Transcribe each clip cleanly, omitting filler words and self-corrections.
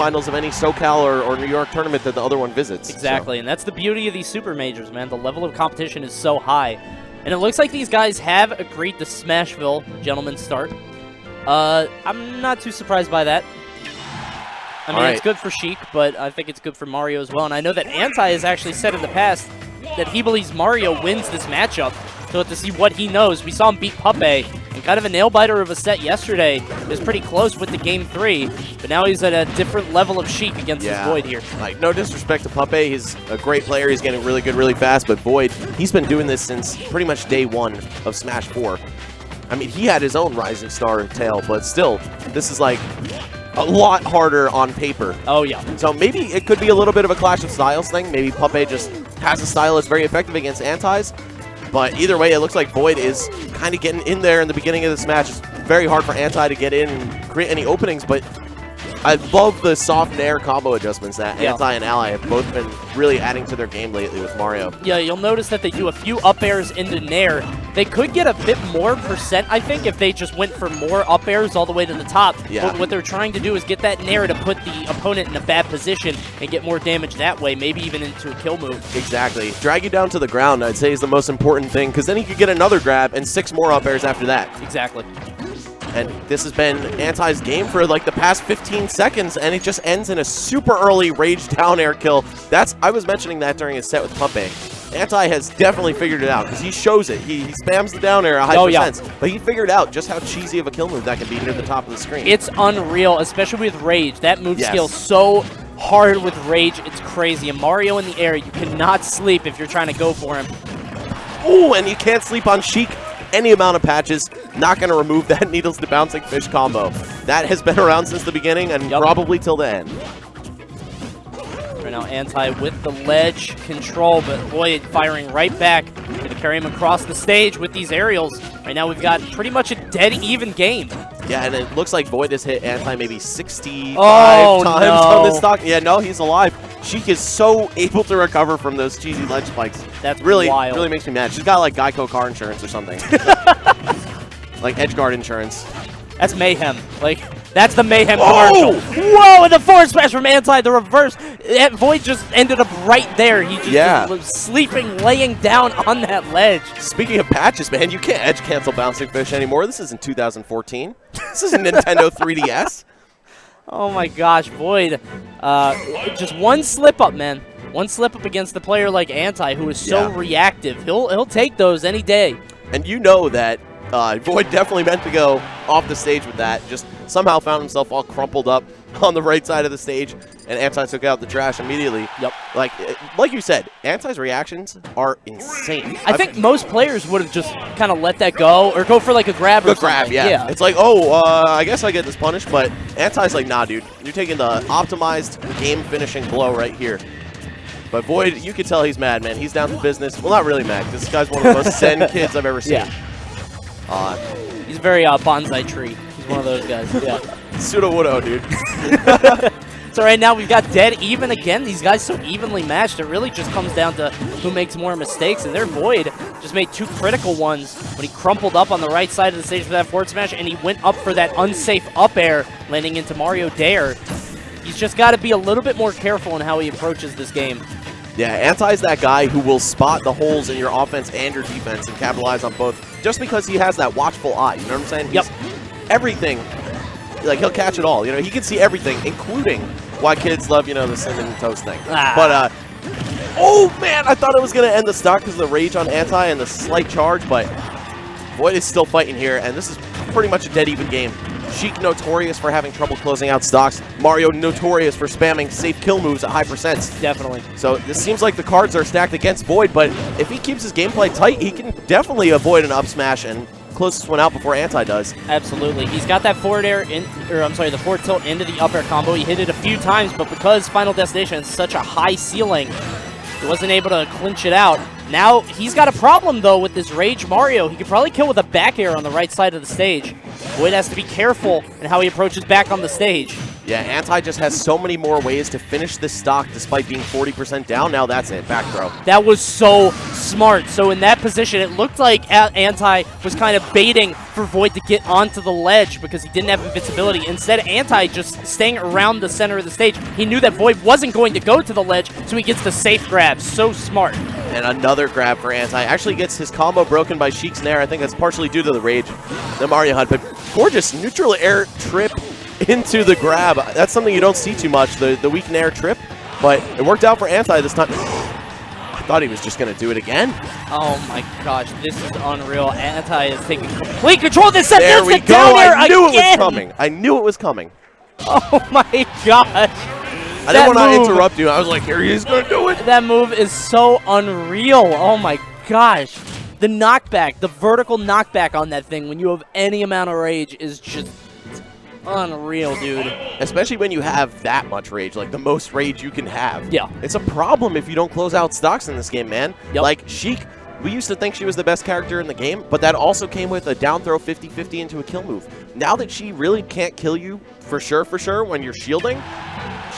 finals of any SoCal or New York tournament that the other one visits. Exactly, and that's the beauty of these super majors, man. The level of competition is so high. And it looks like these guys have agreed to Smashville gentlemen's start. I'm not too surprised by that. I mean, it's good for Sheik, but I think it's good for Mario as well. And I know that Anti has actually said in the past that he believes Mario wins this matchup. So to see what he knows, we saw him beat Puppet and kind of a nail-biter of a set yesterday. It was pretty close with the Game 3, but now he's at a different level of Sheik against this Void here. Like, no disrespect to Puppet, he's a great player, he's getting really good really fast, but Void, he's been doing this since pretty much day one of Smash 4. I mean, he had his own Rising Star tale, but still, this is like a lot harder on paper. Oh, yeah. So maybe it could be a little bit of a clash of styles thing. Maybe Puppet just has a style that's very effective against Antis. But either way, it looks like Void is kind of getting in there in the beginning of this match. It's very hard for Anti to get in and create any openings, but I love the soft nair combo adjustments that Anti and Ally have both been really adding to their game lately with Mario. Yeah, you'll notice that they do a few up airs into nair. They could get a bit more %, I think, if they just went for more up airs all the way to the top. Yeah. But what they're trying to do is get that nair to put the opponent in a bad position and get more damage that way, maybe even into a kill move. Exactly. Drag you down to the ground, I'd say, is the most important thing, because then he could get another grab and 6 more up airs after that. Exactly. And this has been Anti's game for like the past 15 seconds, and it just ends in a super early rage down air kill. I was mentioning that during his set with Puppet. Anti has definitely figured it out, because he shows it. He spams the down air a high %, but he figured out just how cheesy of a kill move that can be near the top of the screen. It's unreal, especially with rage. That move skill so hard with rage, it's crazy. And Mario in the air, you cannot sleep if you're trying to go for him. Ooh, and you can't sleep on Sheik. Any amount of patches, not going to remove that needles to bouncing fish combo. That has been around since the beginning and probably till the end. Right now, Anti with the ledge control, but Void firing right back. Going to carry him across the stage with these aerials. Right now, we've got pretty much a dead even game. Yeah, and it looks like Void has hit Anti maybe 65 times on this stock. Yeah, no, he's alive. Sheik is so able to recover from those cheesy ledge spikes. That's really wild. Really makes me mad. She's got like Geico car insurance or something. Like Edgeguard insurance. That's mayhem. Like, that's the mayhem commercial. Whoa, and the forward smash from Anti, the reverse. Void just ended up right there. He just was sleeping, laying down on that ledge. Speaking of patches, man, you can't edge cancel bouncing fish anymore. This isn't 2014. This isn't Nintendo 3DS. Oh my gosh, Void. Just one slip up, man. One slip up against the player like Anti, who is so reactive. He'll take those any day. And you know that Void definitely meant to go off the stage with that. Just somehow found himself all crumpled up on the right side of the stage, and Anti took out the trash immediately. Yep. Like you said, Anti's reactions are insane. I think most players would have just kind of let that go, or go for like a grab or something. Yeah. It's like, I guess I get this punished, but Anti's like, nah, dude. You're taking the optimized game-finishing blow right here. But Void, you can tell he's mad, man. He's down to business. Well, not really mad, because this guy's one of the most zen kids I've ever seen. He's very bonsai tree. He's one of those guys. Yeah. Pseudo-Wudo, dude. So right now we've got dead even again. These guys so evenly matched. It really just comes down to who makes more mistakes. And their Void just made 2 critical ones when he crumpled up on the right side of the stage for that forward smash, and he went up for that unsafe up air, landing into Mario Dare. He's just got to be a little bit more careful in how he approaches this game. Yeah, Anti's that guy who will spot the holes in your offense and your defense and capitalize on both, just because he has that watchful eye. You know what I'm saying? Yep. Everything, like, he'll catch it all. You know, he can see everything, including why kids love, the cinnamon toast thing. But, oh man, I thought it was going to end the stock because of the rage on Anti and the slight charge, but Void is still fighting here, and this is pretty much a dead even game. Sheik notorious for having trouble closing out stocks. Mario notorious for spamming safe kill moves at high %. Definitely. So this seems like the cards are stacked against Void, but if he keeps his gameplay tight, he can definitely avoid an up smash and close this one out before Anti does. Absolutely. He's got that forward air, the forward tilt into the up air combo. He hit it a few times, but because Final Destination has such a high ceiling, he wasn't able to clinch it out. Now, he's got a problem, though, with this Rage Mario. He could probably kill with a back air on the right side of the stage. Void has to be careful in how he approaches back on the stage. Yeah, Anti just has so many more ways to finish this stock despite being 40% down. Now that's it. Back throw. That was so smart. So in that position, it looked like Anti was kind of baiting for Void to get onto the ledge because he didn't have invincibility. Instead, Anti just staying around the center of the stage. He knew that Void wasn't going to go to the ledge, so he gets the safe grab. So smart. And another grab for Anti. Actually gets his combo broken by Sheik's Nair. I think that's partially due to the rage that Mario had. But gorgeous neutral air trip into the grab. That's something you don't see too much, the weak Nair trip. But it worked out for Anti this time. I thought he was just going to do it again. Oh my gosh, this is unreal. Anti is taking complete control of this set. There we go. I knew it was coming. I knew it was coming. Oh my gosh. I didn't want to interrupt you. I was like, here he is going to do it. That move is so unreal. Oh my gosh. The knockback, the vertical knockback on that thing when you have any amount of rage is just unreal, dude. Especially when you have that much rage, like the most rage you can have. Yeah. It's a problem if you don't close out stocks in this game, man. Yep. Like, Sheik, we used to think she was the best character in the game, but that also came with a down throw 50-50 into a kill move. Now that she really can't kill you for sure, when you're shielding,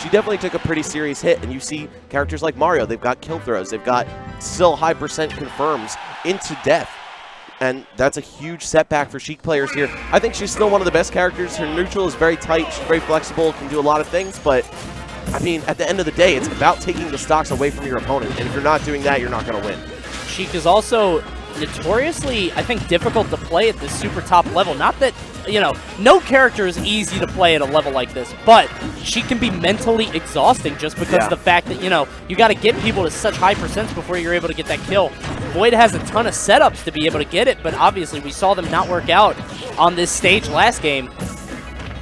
she definitely took a pretty serious hit. And you see characters like Mario, they've got kill throws, they've got still high percent confirms into death. And that's a huge setback for Sheik players here. I think she's still one of the best characters. Her neutral is very tight. She's very flexible, can do a lot of things. But, I mean, at the end of the day, it's about taking the stocks away from your opponent. And if you're not doing that, you're not going to win. Sheik is also notoriously, I think, difficult to play at this super top level. Not that, you know, no character is easy to play at a level like this, but she can be mentally exhausting just because of the fact that, you know, you got to get people to such high percents before you're able to get that kill. Void has a ton of setups to be able to get it, but obviously we saw them not work out on this stage last game.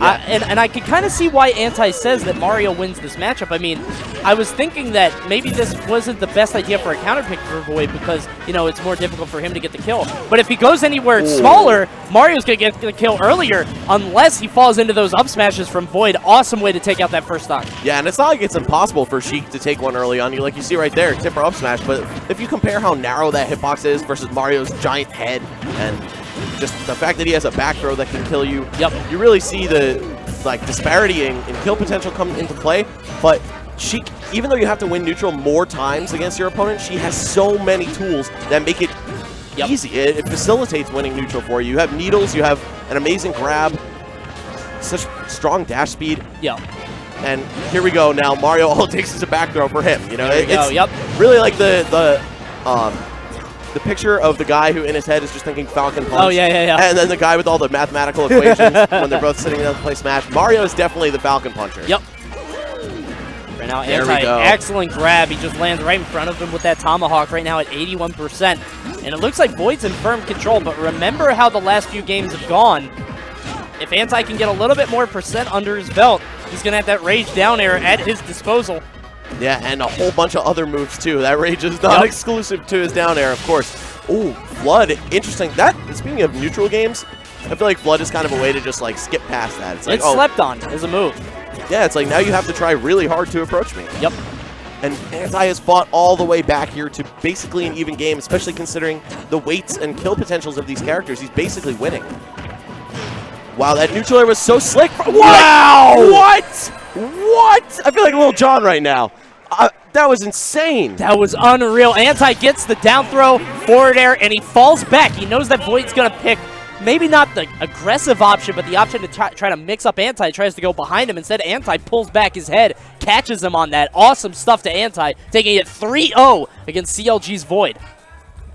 And I can kind of see why Anti says that Mario wins this matchup. I mean, I was thinking that maybe this wasn't the best idea for a counter pick for Void because, you know, it's more difficult for him to get the kill. But if he goes anywhere smaller, Mario's going to get the kill earlier unless he falls into those up smashes from Void. Awesome way to take out that first stock. Yeah, and it's not like it's impossible for Sheik to take one early on. Like you see right there, tipper up smash. But if you compare how narrow that hitbox is versus Mario's giant head and just the fact that he has a back throw that can kill you, you really see the disparity in kill potential come into play. But Sheik, even though you have to win neutral more times against your opponent, she has so many tools that make it easy. It facilitates winning neutral for you. You have needles, you have an amazing grab, such strong dash speed. And here we go now. Mario, all it takes is a back throw for him. You know, it's really like the picture of the guy who in his head is just thinking Falcon Punch. Oh, yeah. And then the guy with all the mathematical equations when they're both sitting down to play Smash. Mario is definitely the Falcon Puncher. Right now, Anti, excellent grab. He just lands right in front of him with that Tomahawk right now at 81%. And it looks like Void's in firm control, but remember how the last few games have gone. If Anti can get a little bit more percent under his belt, he's going to have that rage down air at his disposal. Yeah, and a whole bunch of other moves, too. That rage is not exclusive to his down air, of course. Ooh, Flood. Interesting. Speaking of neutral games, I feel like Flood is kind of a way to just, skip past that. It's like, slept on as a move. Yeah, it's like, now you have to try really hard to approach me. And Anti has fought all the way back here to basically an even game, especially considering the weights and kill potentials of these characters. He's basically winning. Wow, that neutral air was so slick. Wow! What? I feel like Lil Jon right now. That was insane. That was unreal. Anti gets the down throw, forward air, and he falls back. He knows that Void's going to pick maybe not the aggressive option, but the option to try to mix up Anti. Tries to go behind him. Instead, Anti pulls back his head, catches him on that. Awesome stuff to Anti, taking it 3-0 against CLG's Void.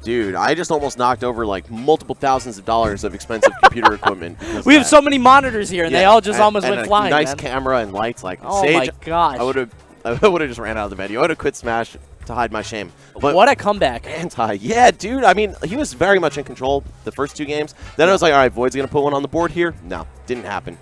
Dude, I just almost knocked over multiple thousands of dollars of expensive computer equipment. We have so many monitors here, and they all just almost went flying. Nice camera and lights. Oh Sage, my gosh! I would have just ran out of the venue. I would have quit Smash to hide my shame. But what a comeback! Anti, yeah, dude. I mean, he was very much in control the first two games. Then I was like, all right, Void's gonna put one on the board here. No, didn't happen.